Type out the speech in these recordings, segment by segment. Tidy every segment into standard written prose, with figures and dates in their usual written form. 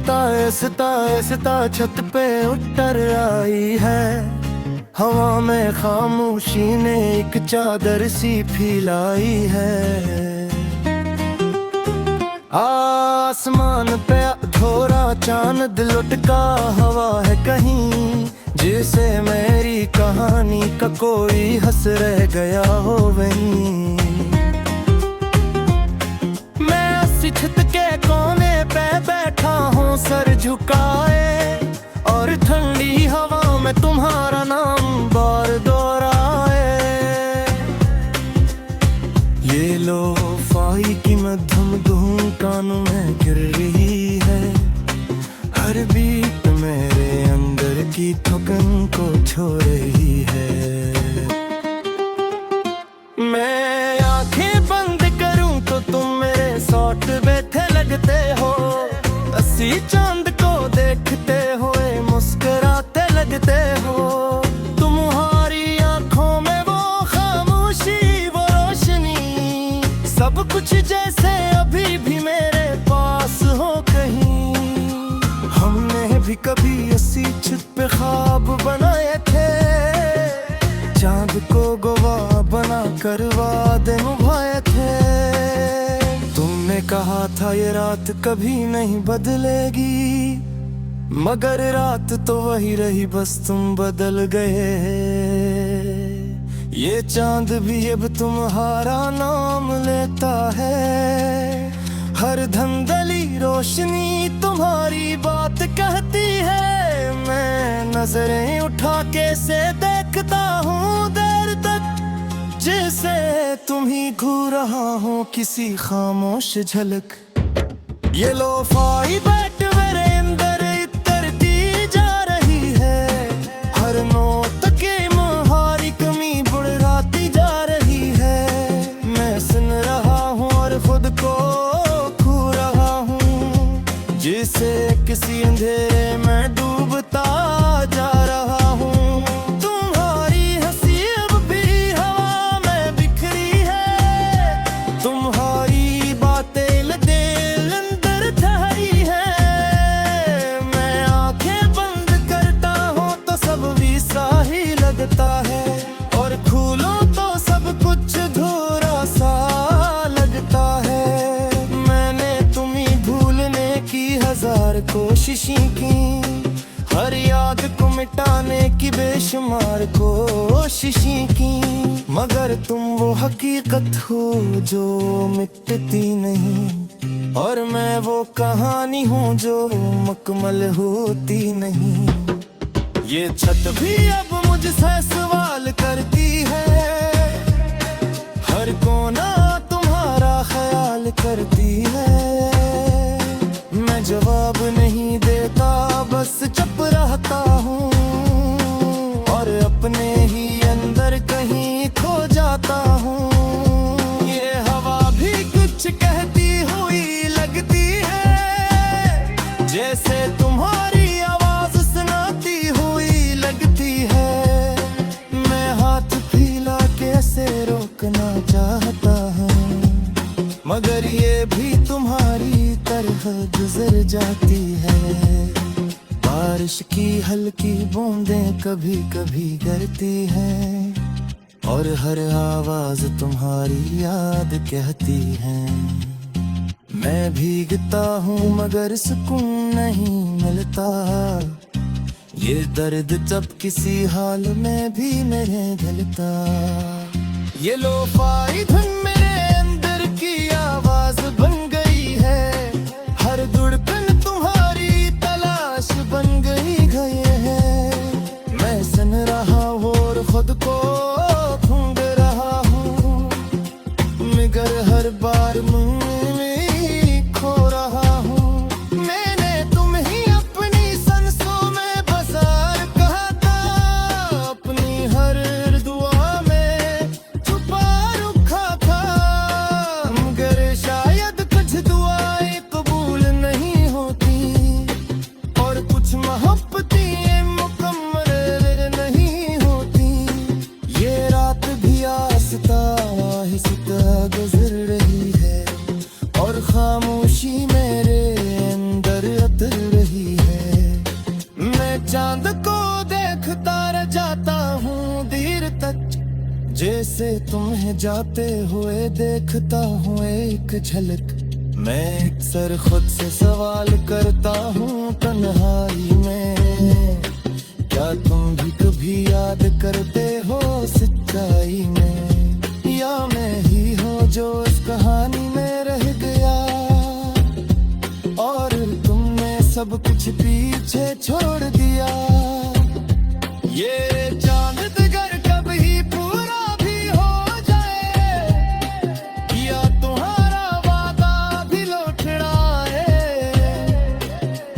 सिताए सिताए सिता छत पे उतर आई है। हवा में खामोशी ने एक चादर सी फैलाई है। आसमान पे अधूरा चांद लुटका हवा है कहीं, जिसे मेरी कहानी का कोई हंस रह गया हो वहीं। मैं अस्सी छत के कोने पे बैठा हूँ सर झुकाए, और ठंडी हवा में तुम्हारा नाम बार दोहराए। ये लो-फाई की मध्यम धूम कानों में गिर रही है। हर बीट मेरे अंदर की थकन को छो रही है। मैं आंखें बंद करूं तो तुम मेरे सौट बैठे लगते हो। अस्सी चांद को देखते हुए मुस्कुराते लगते हो। तुम्हारी आंखों में वो खामोशी वो रोशनी, सब कुछ जैसे अभी भी मेरे पास हो कहीं। हमने भी कभी अस्सी छत पे ख्वाब बनाए थे, चांद को गवाह बना कर वादे निभाए थे। तुमने कहा था ये रात कभी नहीं बदलेगी, मगर रात तो वही रही, बस तुम बदल गए। ये चांद भी अब तुम्हारा नाम लेता है। हर धंधली रोशनी तुम्हारी बात कहती है। मैं नजरें उठा के से देखता हूँ देर तक, जैसे तुम ही घूर रहा हूँ किसी खामोश झलक। ये लो-फाई बैठ मेरे अंदर इतरती जा रही है। हर नोट के मुहारी कमी बुढ़ाती जा रही है। मैं सुन रहा हूँ और खुद को खो रहा हूँ, जिसे किसी अंधेरे में डूबता जा रहा हूँ। तुम्हारी हंसी अब भी हवा में बिखरी है। तुम्हारी बातें दिल अंदर ठहरी है। मैं आंखें बंद करता हूँ तो सब वैसा ही लगता है, और खोलूं तो सब कुछ अधूरा सा लगता है। मैंने तुम्हें भूलने की हजार कोशिशें की, हर याद को मिटाने की बेशुमार कोशिशें की, मगर तुम वो हकीकत हो जो मिटती नहीं, और मैं वो कहानी हूँ जो मुकम्मल होती नहीं। ये छत भी अब मुझसे सवाल करती है। हर कोना तुम्हारा ख्याल करती है। मैं जवाब नहीं देता, बस चुप रहता हूँ, और अपने ही अंदर कहीं खो जाता हूँ। ये हवा भी कुछ कहती हुई लगती है, जैसे तुम्हारी आवाज सुनाती हुई लगती है। मैं हाथ फैला के ऐसे रोकना चाहता हूँ, मगर ये भी तुम्हारी तरह गुजर जाती है। बारिश की हल्की बूंदें कभी कभी गिरती हैं, और हर आवाज तुम्हारी याद कहती है। मैं भीगता हूँ मगर सुकून नहीं मिलता। ये दर्द तब किसी हाल में भी नहीं ढलता। ये लो-फाई धुन मेरे अंदर की आवाज बन गई है। हर धड़कन तुम्हारी तलाश बन गई है। मैं सुन रहा हूँ और खुद को ढूंढ रहा हूँ, मगर हर बार में खो रहा हूँ। मैंने तुम ही अपनी सांसों में बसार कहा था, अपनी हर दुआ में छुपा रखा था। जैसे तुम्हें जाते हुए देखता हूँ एक झलक। मैं अक्सर खुद से सवाल करता हूँ तन्हाई में, क्या तुम भी कभी याद करते हो सच्चाई में, या मैं ही हूँ जो इस कहानी में रह गया और तुमने सब कुछ पीछे छोड़ दिया। ये चांद दिगर कभी पूरा भी हो जाए, या तुम्हारा वादा भी लौट आए,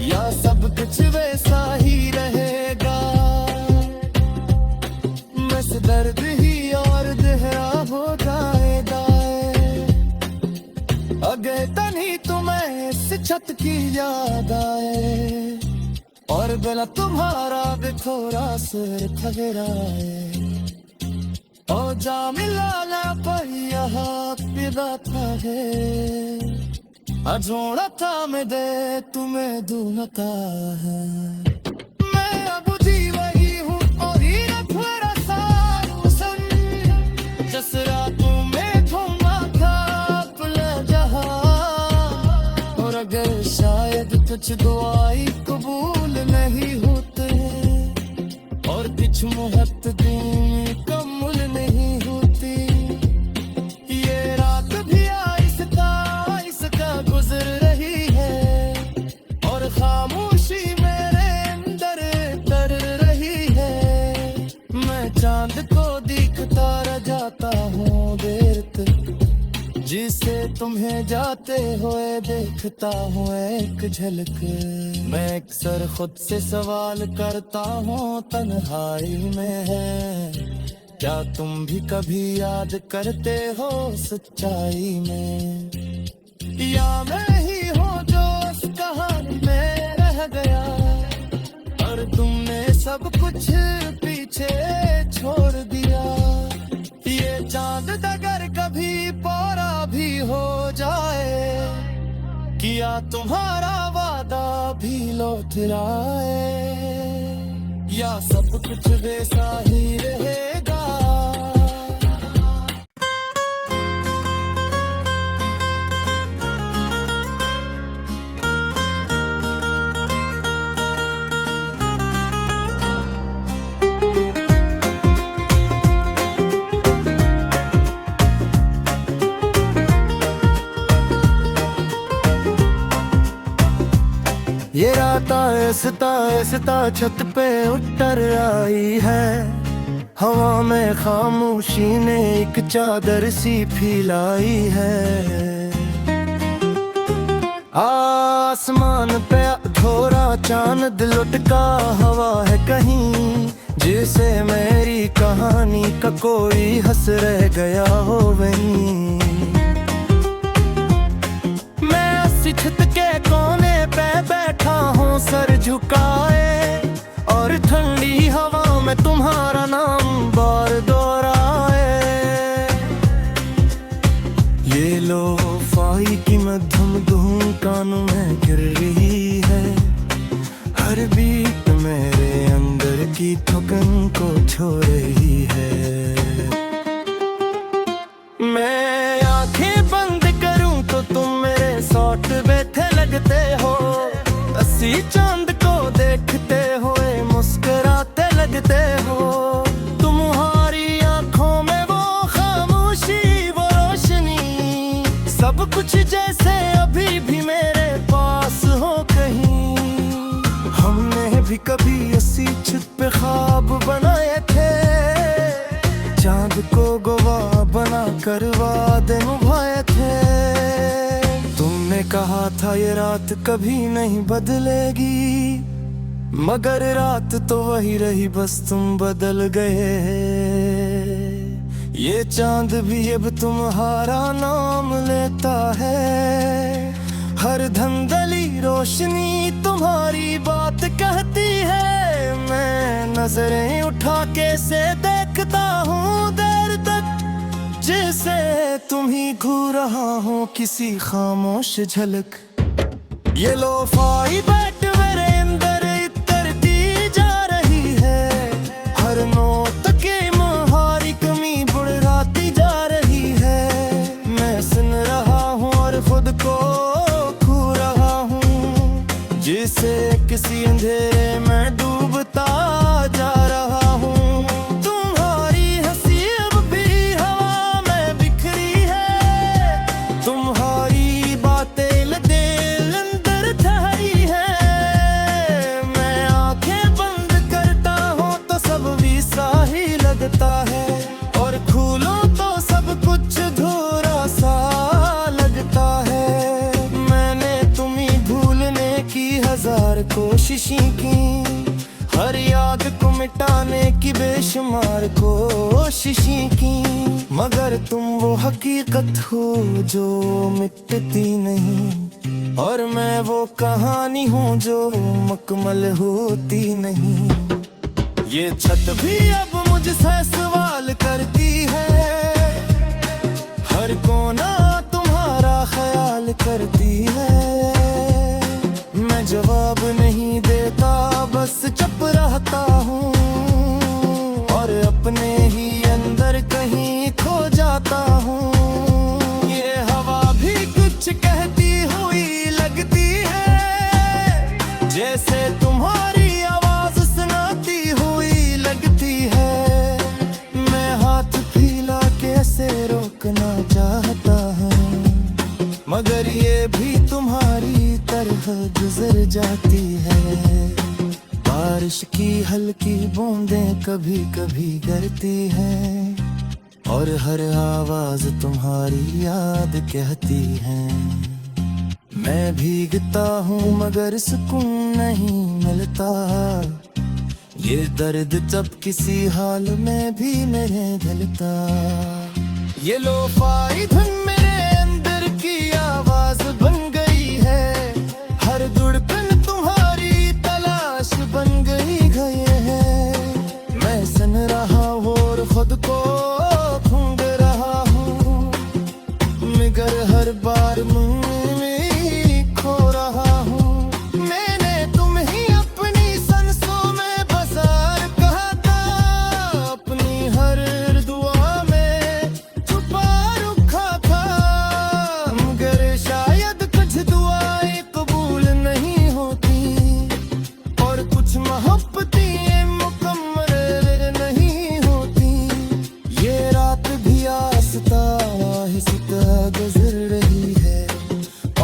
या सब कुछ वैसा ही रहेगा, बस दर्द ही और गहरा हो जाएगा। अगर तन्ही तुम्हें इस छत की याद आए, और बिना तुम्हारा भी थोड़ा सिर खगराए, ओ जा मिलाना पर यहाँ पिदा था है, अजोड़ा था मैं दे तुम्हें दूंगा है। मैं अब जी वही हूँ और ही रखा सारू सन, जिस रातों में घूमा था अपना जहाँ, और अगर शायद कुछ दुआई कबूल नहीं होते, और कुछ मुहत्तदीन कमूल नहीं होती, ये रात भी आहिस्ता गुजर रही है, और खामोशी मेरे अंदर तर रही है। मैं चांद को दिखता रह जाता हूँ देर तक, जिसे तुम्हें जाते हुए देखता हूँ एक झलक। मैं अक्सर खुद से सवाल करता हूँ तन्हाई में है, क्या तुम भी कभी याद करते हो सच्चाई में, या मैं ही हूँ जो इस कहानी में रह गया और तुमने सब कुछ पीछे छोड़ दिया। ये चांद अगर कभी पूरा भी हो जाए, किया तुम्हारा वादा भी लौट आए, या सब कुछ वैसा ही रहेगा। ये रात आहिस्ता छत पे उतर आई है, हवा में खामोशी ने एक चादर सी फैलाई है। आसमान पे अधूरा चांद लुटका हवा है कहीं, जिसे मेरी कहानी का कोई हंस रह गया हो वहीं। मैं अस्सी छत के कोने पे बैठा हूँ सर झुकाए, और ठंडी हवा में तुम्हारा नाम बार दोहराए। ये लो-फाई की मध्यम धूम कानों में गिर रही है, हर बीट मेरे अंदर की थकन को छो रही है। मैं आंखें बंद करूं तो तुम मेरे सौट बैठे लगते हो, अस्सी चांद को देखते हुए मुस्कुराते लगते हो। तुम्हारी आंखों में वो खामोशी वो रोशनी, सब कुछ जैसे अभी भी मेरे पास हो कहीं। हमने भी कभी अस्सी छत पे ख्वाब बनाए थे, चांद को गवाह बना कर वादे निभाए थे। तुमने कहा था ये रात कभी नहीं बदलेगी, मगर रात तो वही रही, बस तुम बदल गए। ये चांद भी अब तुम्हारा नाम लेता है, हर धंधली रोशनी तुम्हारी बात कहती है। मैं नजरें उठा के से देखता हूँ देर तक, जैसे तुम ही घूर रहा हूँ किसी खामोश झलक। ये लो-फाई बैठ मेरे अंदर इतरती जा रही है, हर नोट के मुहारी कमी बुढ़ाती किसी अंधेरे में डूबता जा रहा हूँ। तुम्हारी हंसी अब भी हवा में बिखरी है, तुम्हारी बातें दिल अंदर ठहरी है। मैं आंखें बंद करता हूँ तो सब वैसा ही लगता है, और खोलूं तो सब कुछ अधूरा सा लगता है। मैंने तुम्हें भूलने की हजार कोशिशें की, हर याद को मिटाने की बेशुमार कोशिशें की, मगर तुम वो हकीकत हो जो मिटती नहीं, और मैं वो कहानी हूँ जो मुकम्मल होती नहीं। ये छत भी अब मुझसे सवाल करती है, हर कोना तुम्हारा ख्याल करती है। मैं जवाब नहीं देता, बस चुप रहता हूँ, और अपने ही अंदर कहीं खो जाता हूँ। ये हवा भी कुछ कहती हुई लगती है, जैसे तुम्हारी आवाज सुनाती हुई लगती है। मैं हाथ फैला के ऐसे रोकना चाहता हूँ, मगर ये भी तुम्हारी तरह गुजर जाती है। बारिश की हल्की बूंदें कभी कभी गिरती हैं, और हर आवाज तुम्हारी याद कहती है। मैं भीगता हूँ मगर सुकून नहीं मिलता, ये दर्द तब किसी हाल में भी नहीं ढलता। ये लोफाई धुन मेरे अंदर की आवाज बन गई है, हर धड़कन तुम्हारी तलाश बन गई है। मैं सुन रहा हूँ और खुद को ढूंढ रहा हूँ, मगर हर बार में खो रहा हूँ। मैंने तुम ही अपनी सांसों में बसार कहा था, अपनी हर दुआ में छुपा रखा था, मगर शायद कुछ दुआएं कबूल नहीं होती, और कुछ मोहब्बतें मुकम्मल नहीं होती। ये रात भी आहिस्ता आहिस्ता गुजर रही है,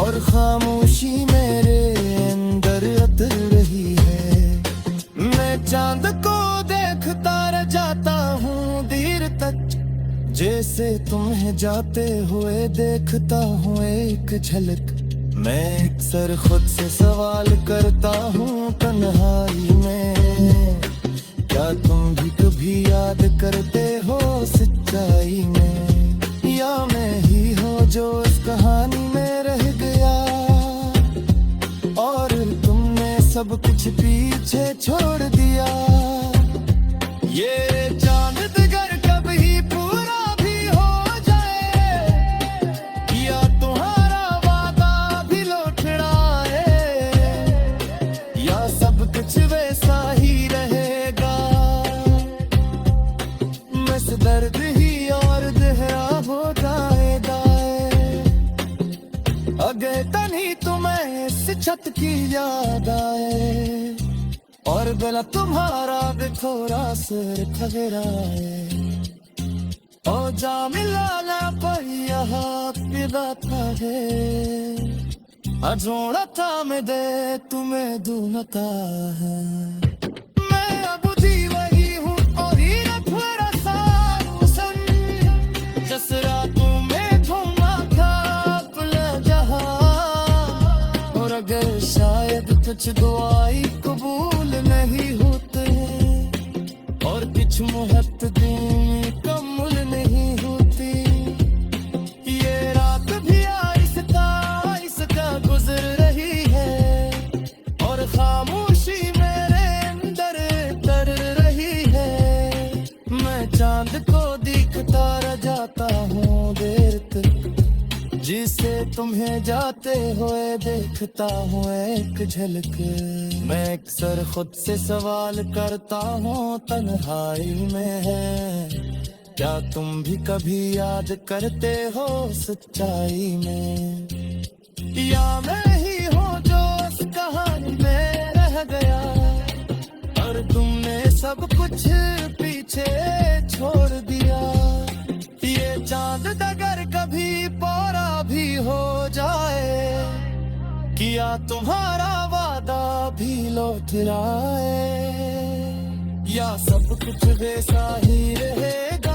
और खामोशी मेरे अंदर उतर रही है। मैं चांद को देखता रह जाता हूँ देर तक, जैसे तुम्हें जाते हुए देखता हूँ एक झलक। मैं अक्सर खुद से सवाल करता हूँ तन्हाई में, क्या तुम भी कभी याद करते हो सच्चाई में, या मैं ही हूँ जो इस कहानी में रह गया, और तुमने सब कुछ पीछे छोड़ दिया। ये चांद दिगर कभी पूरा भी हो जाए, या तुम्हारा वादा भी लौट आए, या सब कुछ वैसा ही रहेगा। बस दर्द ही और गहरा हो जाएगा, अगर तन्ही तुम्हें इस छत की याद आए, और गला तुम्हारा भी थोड़ा सिर ठहराए। ओ जा मिलाना पहिया पिदा था है, अजोड़ा था मैं दे तुम्हें दूनता है। मैं अब जी वही हूँ और ही रखा सारू सन, जिस रातों में घूमा था अपना जहां, और अगर शायद कुछ दुआई कबूल नहीं होते, और कुछ मुहब्बतें कमल नहीं होती। ये रात भी आहिस्ता आहिस्ता गुजर रही है, और खामोशी मेरे अंदर तर रही है। मैं चांद को देखता रह जाता हूँ देर तक, जिसे तुम्हें जाते हुए देखता हूँ एक झलक। मैं अक्सर खुद से सवाल करता हूँ तन्हाई में है, क्या तुम भी कभी याद करते हो सच्चाई में, या मैं ही हूँ जो इस कहानी में रह सब कुछ पीछे छोड़ दिया। ये चांद अगर कभी पौरा भी हो जाए, किया तुम्हारा वादा भी लौट आए, या सब कुछ वैसा ही रहेगा।